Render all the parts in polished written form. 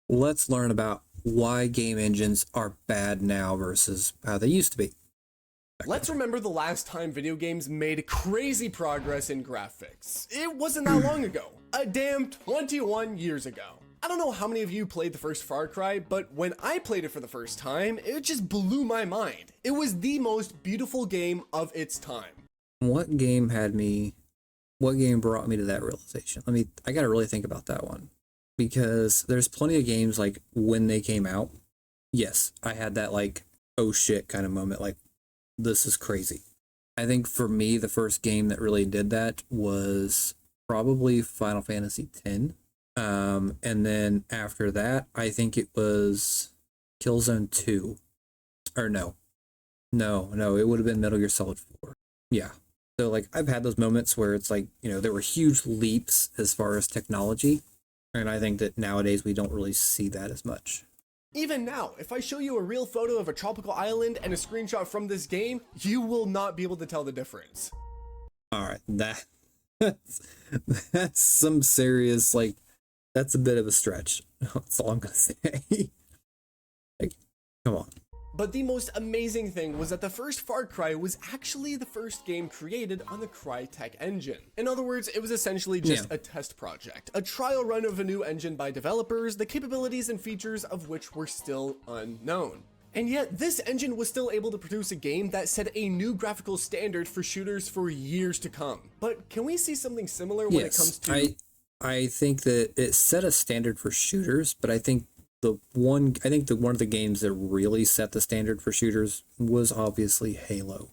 let's learn about why game engines are bad now versus how they used to be. Let's remember the last time video games made crazy progress in graphics. It wasn't that long ago. A damn 21 years ago. I don't know how many of you played the first Far Cry, but when I played it for the first time, it just blew my mind. It was the most beautiful game of its time. What game brought me to that realization? I gotta really think about that one. Because there's plenty of games like when they came out, yes, I had that like, oh shit kind of moment, like, this is crazy. I think for me, the first game that really did that was probably Final Fantasy X. And then after that, I think it was Killzone 2. Or no, it would have been Metal Gear Solid 4. Yeah. So like I've had those moments where it's like, there were huge leaps as far as technology. And I think that nowadays we don't really see that as much. Even now, if I show you a real photo of a tropical island and a screenshot from this game, you will not be able to tell the difference. All right, that's some serious, like, that's a bit of a stretch. That's all I'm gonna say. Like, come on. But the most amazing thing was that the first Far Cry was actually the first game created on the Crytek engine. In other words, it was essentially just a test project, a trial run of a new engine by developers, the capabilities and features of which were still unknown. And yet, this engine was still able to produce a game that set a new graphical standard for shooters for years to come. But can we see something similar when it comes to... I think that it set a standard for shooters, but I think one of the games that really set the standard for shooters was obviously Halo.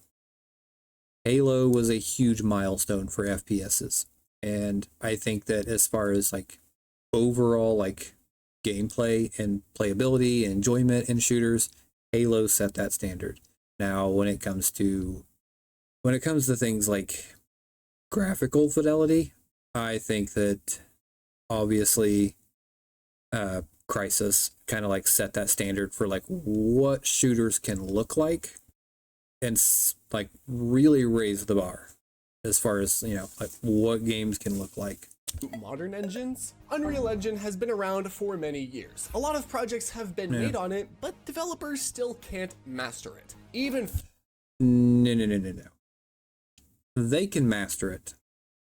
Halo was a huge milestone for FPSs. And I think that as far as like overall like gameplay and playability and enjoyment in shooters, Halo set that standard. Now when it comes to things like graphical fidelity, I think that obviously Crysis kind of like set that standard for like what shooters can look like, and like really raise the bar as far as like what games can look like. Modern engines? Unreal Engine has been around for many years. A lot of projects have been made on it, but developers still can't master it. No. They can master it.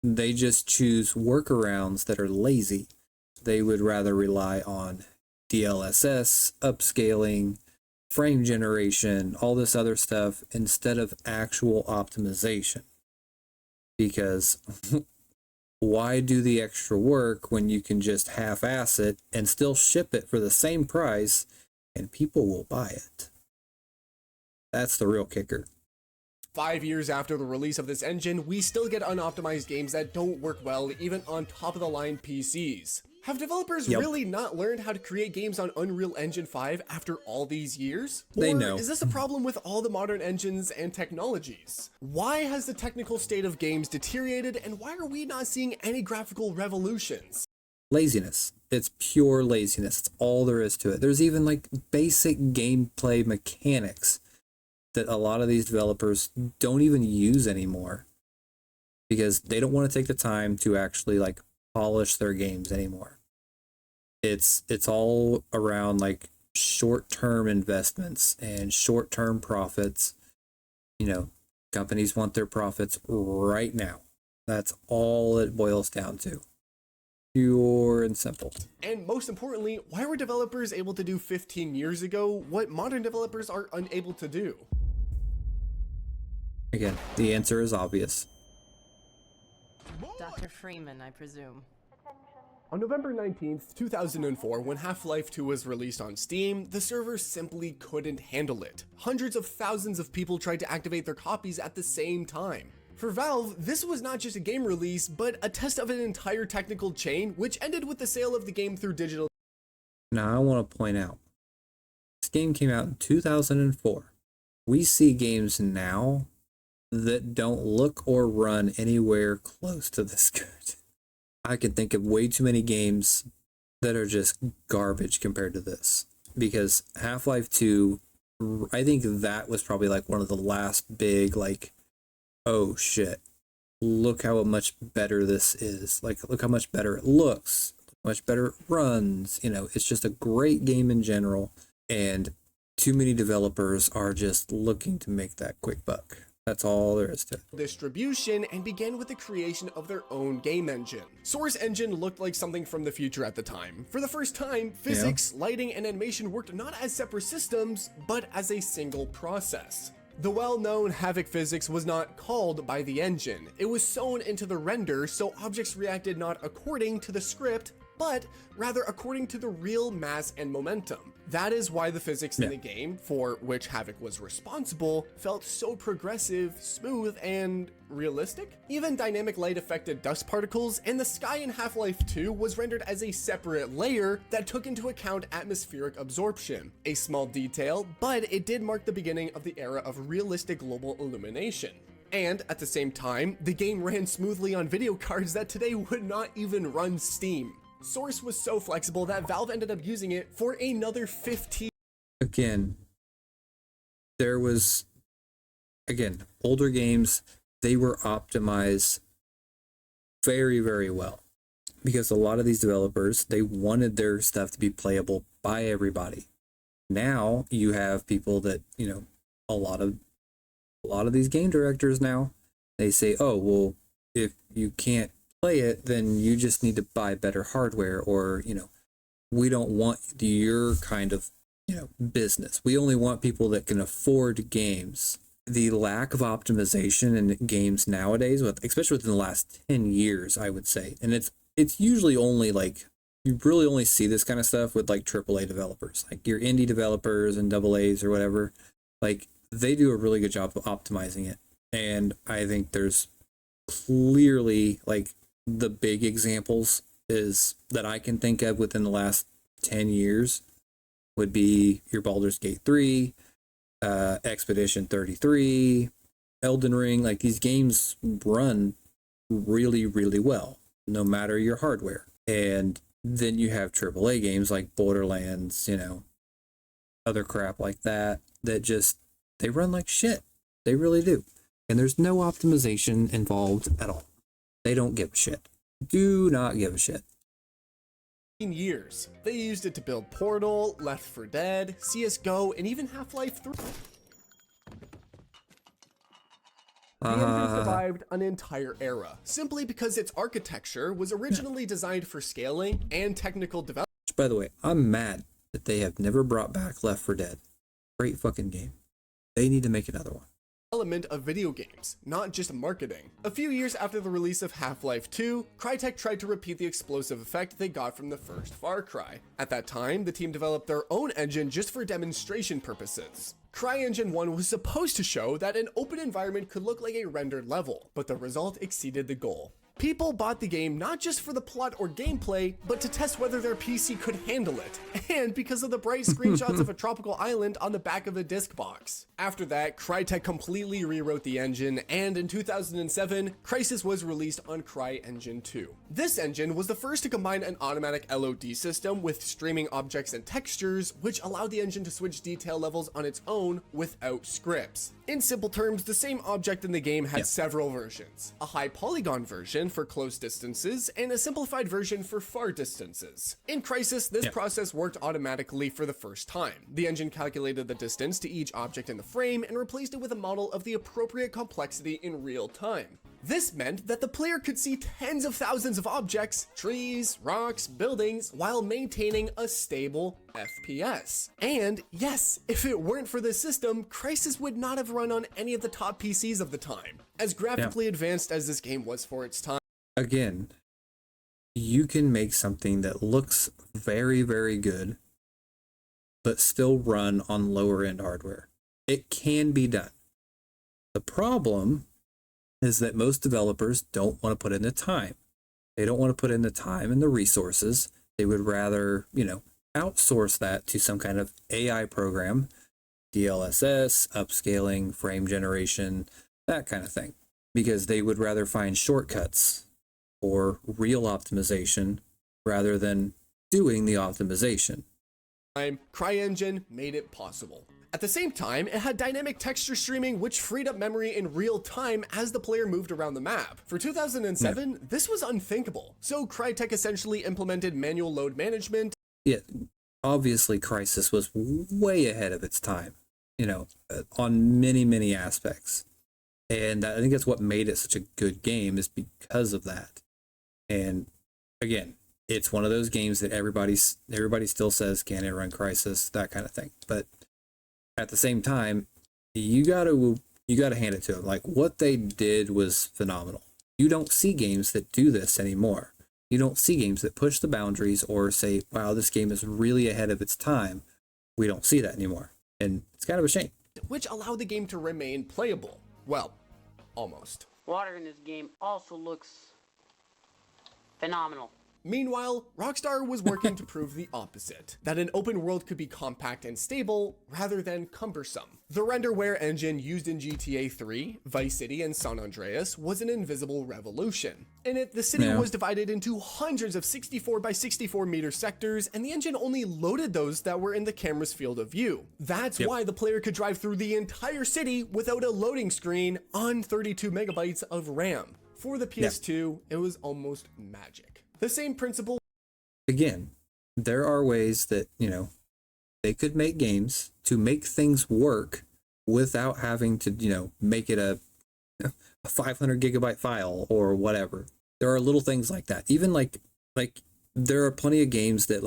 They just choose workarounds that are lazy. They would rather rely on DLSS, upscaling, frame generation, all this other stuff instead of actual optimization. Because why do the extra work when you can just half-ass it and still ship it for the same price and people will buy it? That's the real kicker. 5 years after the release of this engine, we still get unoptimized games that don't work well even on top-of-the-line PCs. Have developers really not learned how to create games on Unreal Engine 5 after all these years? They know. Is this a problem with all the modern engines and technologies? Why has the technical state of games deteriorated, and why are we not seeing any graphical revolutions? Laziness. It's pure laziness. It's all there is to it. There's even like basic gameplay mechanics that a lot of these developers don't even use anymore because they don't want to take the time to actually like polish their games anymore. It's all around like short-term investments and short-term profits. Companies want their profits right now. That's all it boils down to. Pure and simple. And most importantly, why were developers able to do 15 years ago what modern developers are unable to do? Again, the answer is obvious. Dr. Freeman, I presume. On November 19th, 2004, when Half-Life 2 was released on Steam, the server simply couldn't handle it. Hundreds of thousands of people tried to activate their copies at the same time. For Valve, this was not just a game release, but a test of an entire technical chain, which ended with the sale of the game through digital. Now I want to point out, this game came out in 2004. We see games now that don't look or run anywhere close to this good. I can think of way too many games that are just garbage compared to this. Because Half-Life 2, I think that was probably like one of the last big, like, oh shit, look how much better this is. Like, look how much better it looks. Look much better it runs. It's just a great game in general, and too many developers are just looking to make that quick buck. That's all there is to it. Distribution and began with the creation of their own game engine. Source Engine looked like something from the future at the time. For the first time, physics, lighting, and animation worked not as separate systems, but as a single process. The well-known Havoc physics was not called by the engine. It was sewn into the render, so objects reacted not according to the script, but rather according to the real mass and momentum. That is why the physics in the game, for which Havoc was responsible, felt so progressive, smooth, and realistic. Even dynamic light affected dust particles, and the sky in Half-Life 2 was rendered as a separate layer that took into account atmospheric absorption. A small detail, but it did mark the beginning of the era of realistic global illumination. And at the same time, the game ran smoothly on video cards that today would not even run Steam. Source was so flexible that Valve ended up using it for another 15. Again, there was, older games, they were optimized very, very well. Because a lot of these developers, they wanted their stuff to be playable by everybody. Now you have people that, a lot of these game directors now, they say, oh, well, if you can't play it, then you just need to buy better hardware, or we don't want your kind of business. We only want people that can afford games. The lack of optimization in games nowadays, especially within the last 10 years, I would say, and it's usually only like, you really only see this kind of stuff with like AAA developers, like your indie developers and AA's or whatever. Like, they do a really good job of optimizing it, and I think there's clearly like the big examples is that I can think of within the last 10 years would be your Baldur's Gate 3, Expedition 33, Elden Ring. Like, these games run really, really well, no matter your hardware. And then you have AAA games like Borderlands, other crap like that, that just, they run like shit. They really do. And there's no optimization involved at all. They don't give a shit. Do not give a shit. Years. They used it to build Portal, Left 4 Dead, CSGO, and even Half-Life 3. The engine survived an entire era, simply because its architecture was originally designed for scaling and technical development. By the way, I'm mad that they have never brought back Left 4 Dead. Great fucking game. They need to make another one. Element of video games, not just marketing. A few years after the release of Half-Life 2, Crytek tried to repeat the explosive effect they got from the first Far Cry. At that time, the team developed their own engine just for demonstration purposes. CryEngine 1 was supposed to show that an open environment could look like a rendered level, but the result exceeded the goal. People bought the game not just for the plot or gameplay, but to test whether their PC could handle it, and because of the bright screenshots of a tropical island on the back of the disc box. After that, Crytek completely rewrote the engine, and in 2007, Crysis was released on CryEngine 2. This engine was the first to combine an automatic LOD system with streaming objects and textures, which allowed the engine to switch detail levels on its own without scripts. In simple terms, the same object in the game had several versions: a high polygon version for close distances and a simplified version for far distances. In Crysis, this process worked automatically for the first time. The engine calculated the distance to each object in the frame and replaced it with a model of the appropriate complexity in real time. This meant that the player could see tens of thousands of objects, trees, rocks, buildings, while maintaining a stable FPS. And yes, if it weren't for this system, Crysis would not have run on any of the top PCs of the time, as graphically advanced as this game was for its time. Again, you can make something that looks very, very good, but still run on lower end hardware. It can be done. The problem is that most developers don't want to put in the time. They don't want to put in the time and the resources. They would rather, outsource that to some kind of AI program, DLSS, upscaling, frame generation, that kind of thing, because they would rather find shortcuts or real optimization rather than doing the optimization. CryEngine made it possible. At the same time, it had dynamic texture streaming, which freed up memory in real time as the player moved around the map. For 2007, this was unthinkable. So Crytek essentially implemented manual load management. Yeah, obviously Crysis was way ahead of its time, on many, many aspects. And I think that's what made it such a good game, is because of that. And again, it's one of those games that everybody still says, can it run Crysis, that kind of thing. But at the same time, you gotta hand it to them. Like, what they did was phenomenal. You don't see games that do this anymore. You don't see games that push the boundaries or say, wow, this game is really ahead of its time. We don't see that anymore. And it's kind of a shame. Which allowed the game to remain playable. Well, almost. Water in this game also looks phenomenal. Meanwhile, Rockstar was working to prove the opposite, that an open world could be compact and stable rather than cumbersome. The renderware engine used in GTA 3, Vice City, and San Andreas was an invisible revolution. In it, the city was divided into hundreds of 64 by 64 meter sectors, and the engine only loaded those that were in the camera's field of view. That's why the player could drive through the entire city without a loading screen on 32 megabytes of RAM. For the PS2, it was almost magic. The same principle. Again, there are ways that, they could make games to make things work without having to, make it a 500 gigabyte file or whatever. There are little things like that. Even like there are plenty of games that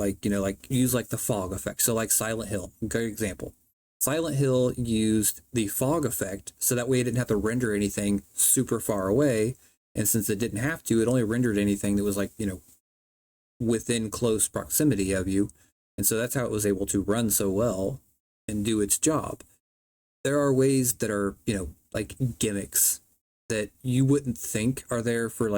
use the fog effect. So like Silent Hill, great example. Silent Hill used the fog effect so that way it didn't have to render anything super far away. And since it didn't have to, it only rendered anything that was within close proximity of you. And so that's how it was able to run so well and do its job. There are ways that are, gimmicks that you wouldn't think are there for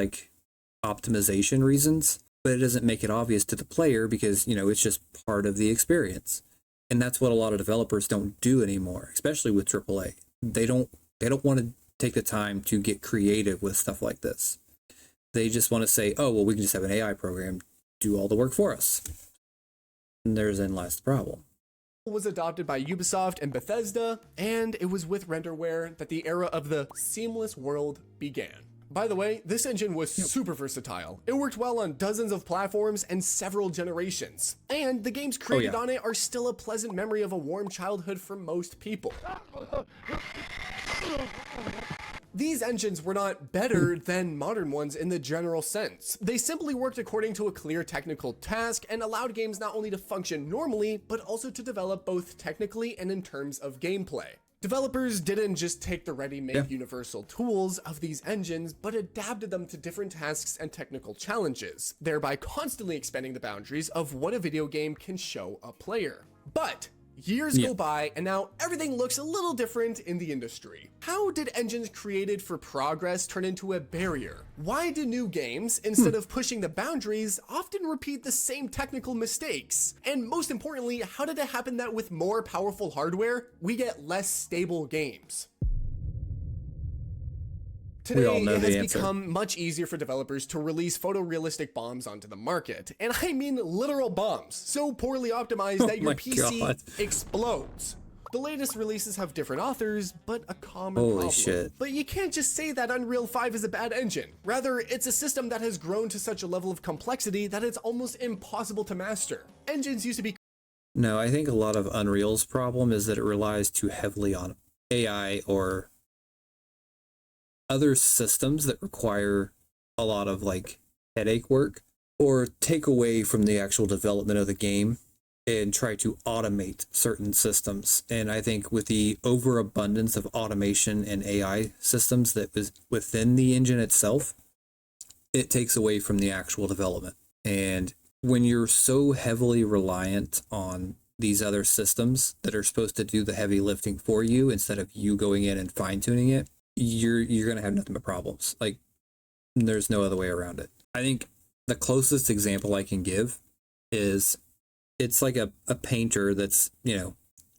optimization reasons, but it doesn't make it obvious to the player because, it's just part of the experience. And that's what a lot of developers don't do anymore, especially with AAA. They don't want to take the time to get creative with stuff like this. They just want to say, oh, well, we can just have an AI program do all the work for us. And there's then lies the problem. Was adopted by Ubisoft and Bethesda, and it was with renderware that the era of the seamless world began. By the way, this engine was super versatile. It worked well on dozens of platforms and several generations. And the games created on it are still a pleasant memory of a warm childhood for most people. These engines were not better than modern ones in the general sense. They simply worked according to a clear technical task and allowed games not only to function normally, but also to develop both technically and in terms of gameplay. Developers didn't just take the ready-made universal tools of these engines, but adapted them to different tasks and technical challenges, thereby constantly expanding the boundaries of what a video game can show a player. But years go by, and now everything looks a little different in the industry. How did engines created for progress turn into a barrier? Why do new games, instead of pushing the boundaries, often repeat the same technical mistakes? And most importantly, how did it happen that with more powerful hardware, we get less stable games? Today, it has become much easier for developers to release photorealistic bombs onto the market. And I mean literal bombs, so poorly optimized that your PC explodes. The latest releases have different authors, but a common problem. But you can't just say that Unreal 5 is a bad engine. Rather, it's a system that has grown to such a level of complexity that it's almost impossible to master. Engines used to be... No, I think a lot of Unreal's problem is that it relies too heavily on AI or other systems that require a lot of headache work or take away from the actual development of the game and try to automate certain systems. And I think with the overabundance of automation and AI systems that is within the engine itself, it takes away from the actual development. And when you're so heavily reliant on these other systems that are supposed to do the heavy lifting for you instead of you going in and fine-tuning it, you're going to have nothing but problems. There's no other way around it. I think the closest example I can give is it's like a painter that's,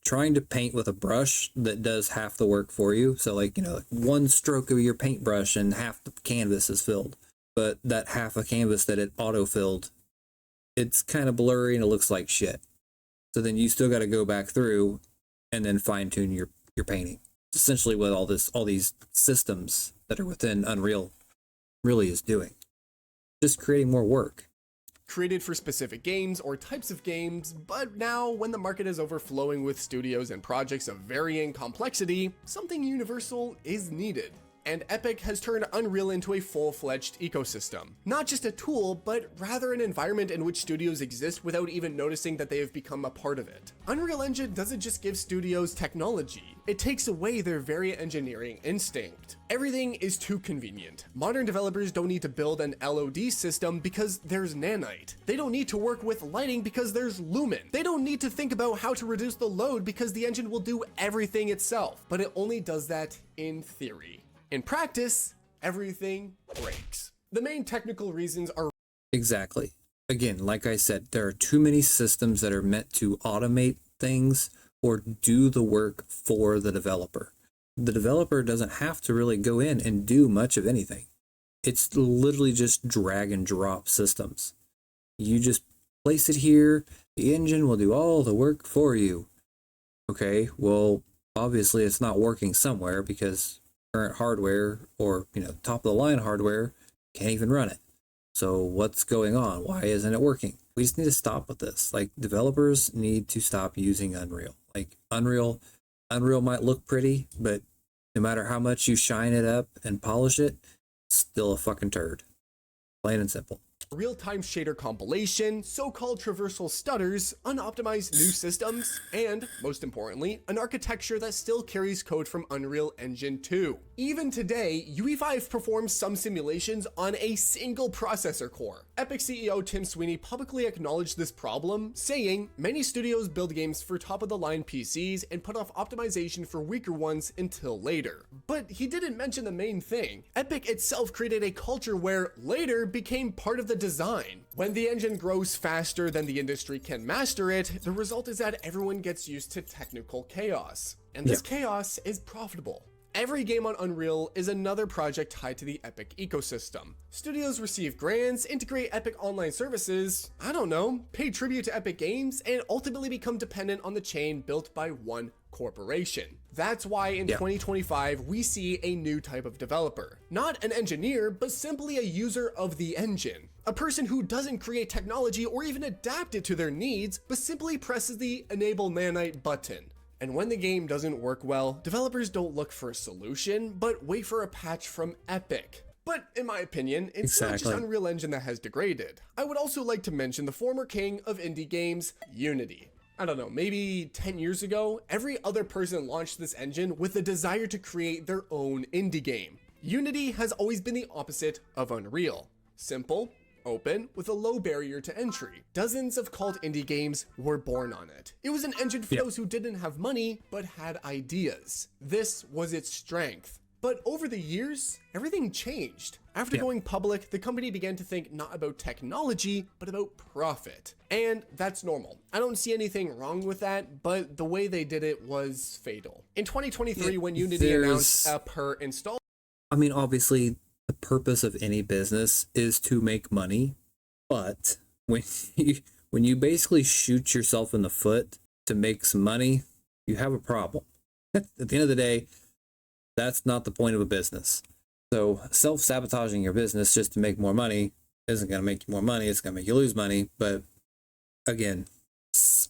trying to paint with a brush that does half the work for you. So one stroke of your paintbrush and half the canvas is filled. But that half a canvas that it auto-filled, it's kind of blurry and it looks like shit. So then you still got to go back through and then fine tune your painting. It's essentially what all these systems that are within Unreal really is doing. Just creating more work. Created for specific games or types of games, but now when the market is overflowing with studios and projects of varying complexity, something universal is needed. And Epic has turned Unreal into a full-fledged ecosystem. Not just a tool, but rather an environment in which studios exist without even noticing that they have become a part of it. Unreal Engine doesn't just give studios technology, it takes away their very engineering instinct. Everything is too convenient. Modern developers don't need to build an LOD system because there's Nanite. They don't need to work with lighting because there's Lumen. They don't need to think about how to reduce the load because the engine will do everything itself, but it only does that in theory. In practice, everything breaks. The main technical reasons are Exactly. Again, like I said, there are too many systems that are meant to automate things or do the work for the developer. The developer doesn't have to really go in and do much of anything. It's literally just drag and drop systems. You just place it here, the engine will do all the work for you. Okay, well, obviously it's not working somewhere because current hardware or top of the line hardware can't even run it. So what's going on? Why isn't it working? We just need to stop with this. Like, developers need to stop using Unreal. Like, Unreal might look pretty, but no matter how much you shine it up and polish it, it's still a fucking turd. Plain and simple. real-time shader compilation, so-called traversal stutters, unoptimized new systems, and, most importantly, an architecture that still carries code from Unreal Engine 2. Even today, UE5 performs some simulations on a single processor core. Epic CEO Tim Sweeney publicly acknowledged this problem, saying, "Many studios build games for top-of-the-line PCs and put off optimization for weaker ones until later." But he didn't mention the main thing. Epic itself created a culture where later became part of the design. When the engine grows faster than the industry can master it, the result is that everyone gets used to technical chaos. And this chaos is profitable. Every game on Unreal is another project tied to the Epic ecosystem. Studios receive grants, integrate Epic online services, pay tribute to Epic Games, and ultimately become dependent on the chain built by one corporation. That's why in 2025, we see a new type of developer. Not an engineer, but simply a user of the engine. A person who doesn't create technology or even adapt it to their needs, but simply presses the Enable Nanite button. And when the game doesn't work well, developers don't look for a solution, but wait for a patch from Epic. But in my opinion, it's not just Unreal Engine that has degraded. I would also like to mention the former king of indie games, Unity. I don't know, maybe 10 years ago, every other person launched this engine with the desire to create their own indie game. Unity has always been the opposite of Unreal. Simple, open, with a low barrier to entry. Dozens of cult indie games were born on it. It was an engine for those who didn't have money, but had ideas. This was its strength. But over the years, everything changed. After going public, the company began to think not about technology, but about profit. And that's normal. I don't see anything wrong with that, but the way they did it was fatal. In 2023, when Unity announced a per install... I mean, obviously, the purpose of any business is to make money, but when you basically shoot yourself in the foot to make some money, you have a problem. At the end of the day, that's not the point of a business. So self-sabotaging your business just to make more money isn't going to make you more money. It's going to make you lose money. But again,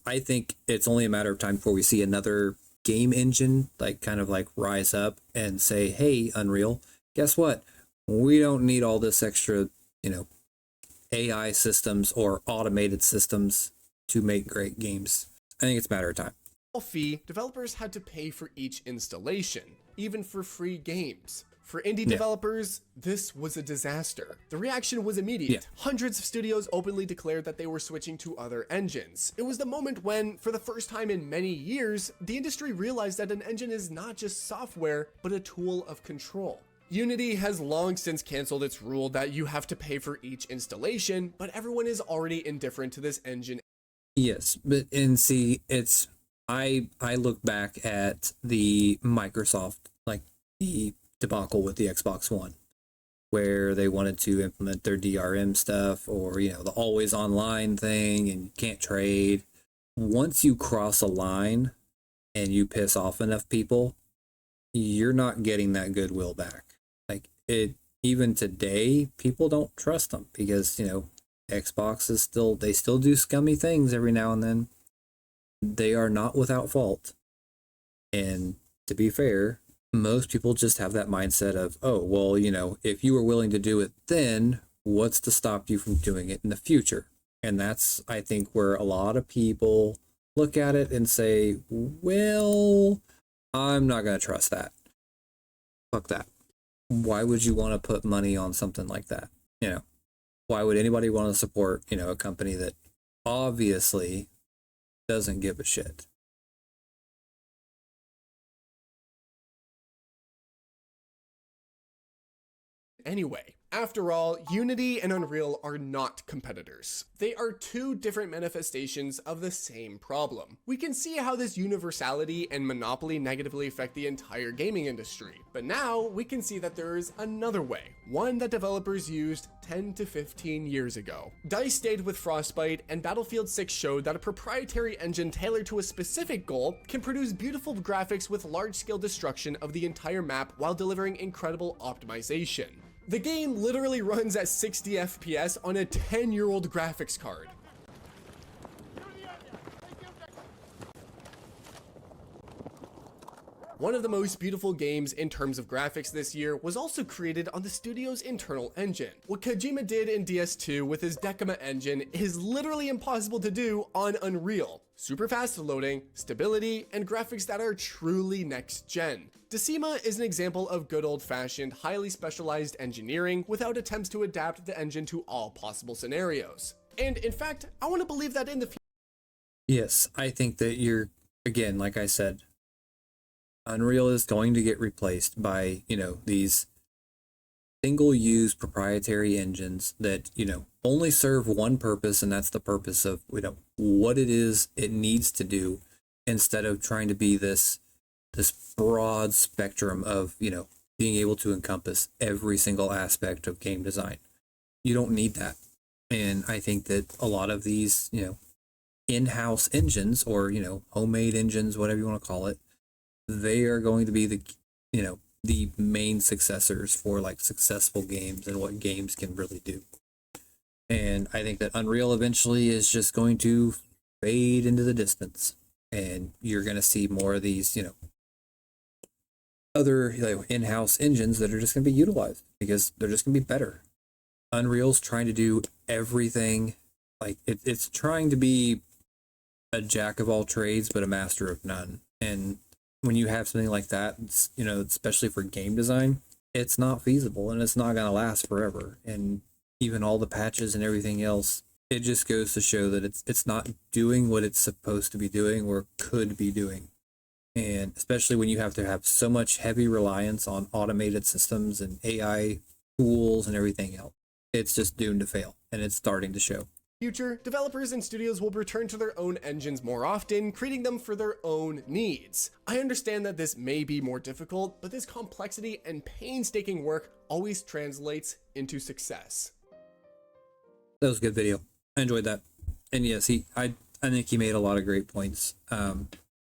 I think it's only a matter of time before we see another game engine kind of rise up and say, hey, Unreal, guess what? We don't need all this extra, AI systems or automated systems to make great games. I think it's a matter of time. Fee, developers had to pay for each installation, even for free games. For indie developers, this was a disaster. The reaction was immediate. Hundreds of studios openly declared that they were switching to other engines. It was the moment when, for the first time in many years, the industry realized that an engine is not just software, but a tool of control. Unity has long since canceled its rule that you have to pay for each installation, but everyone is already indifferent to this engine. Yes, but I look back at the Microsoft, the debacle with the Xbox One, where they wanted to implement their DRM stuff or, the always online thing and you can't trade. once you cross a line and you piss off enough people, you're not getting that goodwill back. Like it, even today, people don't trust them because, you know, Xbox is still, they still do scummy things every now and then. They are not without fault. And to be fair, most people just have that mindset of, oh, well, you know, if you were willing to do it then, what's to stop you from doing it in the future? And that's, I think, where a lot of people look at it and say, well, I'm not going to trust that. Fuck that. Why would you want to put money on something like that? You know, why would anybody want to support, you know, a company that obviously doesn't give a shit? Anyway, after all, Unity and Unreal are not competitors. They are two different manifestations of the same problem. We can see how this universality and monopoly negatively affect the entire gaming industry, but now we can see that there is another way, one that developers used 10 to 15 years ago. DICE stayed with Frostbite, and Battlefield 6 showed that a proprietary engine tailored to a specific goal can produce beautiful graphics with large-scale destruction of the entire map while delivering incredible optimization. The game literally runs at 60 FPS on a 10-year-old graphics card. One of the most beautiful games in terms of graphics this year was also created on the studio's internal engine. What Kojima did in DS2 with his Decima engine is literally impossible to do on Unreal. Super fast loading, stability, and graphics that are truly next gen. Decima is an example of good old-fashioned, highly specialized engineering without attempts to adapt the engine to all possible scenarios. And in fact, I want to believe that in the future. Yes, I think that you're, again, like I said, Unreal is going to get replaced by, you know, these single-use proprietary engines that, you know, only serve one purpose, and that's the purpose of, you know, what it is it needs to do, instead of trying to be this broad spectrum of, you know, being able to encompass every single aspect of game design. You don't need that. And I think that a lot of these, you know, in-house engines, or, you know, homemade engines, whatever you want to call it, they are going to be the, you know, the main successors for like successful games and what games can really do. And I think that Unreal eventually is just going to fade into the distance, and you're going to see more of these, you know, other, you know, in-house engines that are just going to be utilized because they're just going to be better. Unreal's trying to do everything, like it's trying to be a jack of all trades but a master of none. And when you have something like that, it's, you know, especially for game design, it's not feasible and it's not going to last forever. And even all the patches and everything else, it just goes to show that it's not doing what it's supposed to be doing or could be doing. And especially when you have to have so much heavy reliance on automated systems and AI tools and everything else, it's just doomed to fail, and it's starting to show. Future, developers and studios will return to their own engines more often, creating them for their own needs. I understand that this may be more difficult, but this complexity and painstaking work always translates into success. That was a good video. I enjoyed that. And yes, I think he made a lot of great points.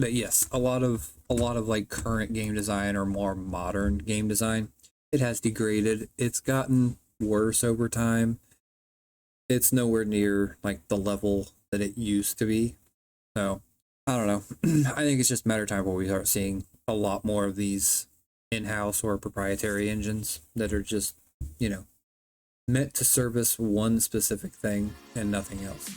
But yes, a lot of like current game design or more modern game design, it has degraded. It's gotten worse over time. It's nowhere near like the level that it used to be. So I don't know. I think it's just a matter of time before we start seeing a lot more of these in-house or proprietary engines that are just, you know, meant to service one specific thing and nothing else.